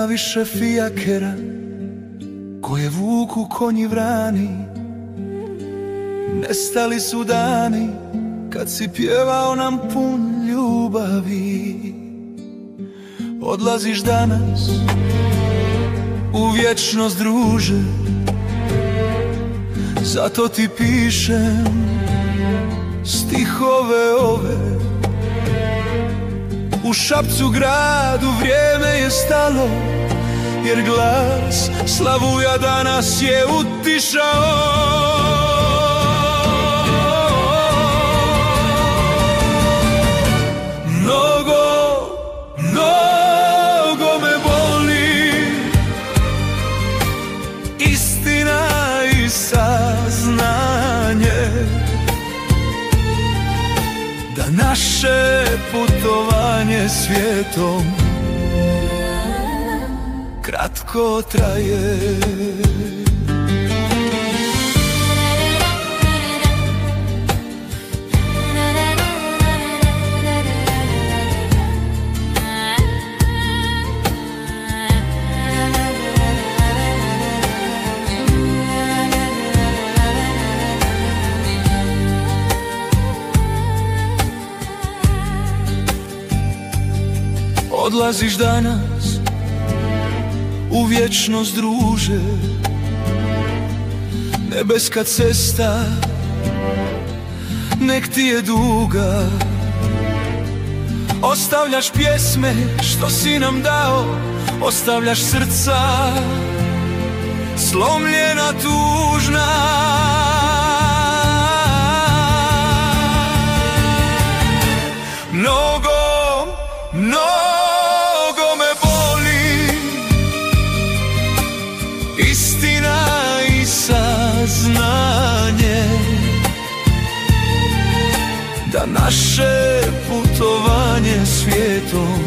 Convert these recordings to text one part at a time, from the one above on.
Nema više fijakera koje vuku konji vrani. Nestali su dani kad si pjevao nam pun ljubavi. Odlaziš danas u vječnost, druže, zato ti pišem stihove ove. U Šapcu gradu vrijeme je stalo, jer glas Slavuja danas je utišao. Mnogo me boli istina i saznanje da naše putovanje svijetom kratko traje. Odlaziš danas u vječnost, druže, nebeska cesta nek ti je duga. Ostavljaš pjesme što si nam dao, ostavljaš srca slomljena, tužna. Mnogo me boli istina i saznanje da naše putovanje svijetom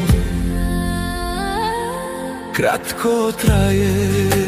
kratko traje.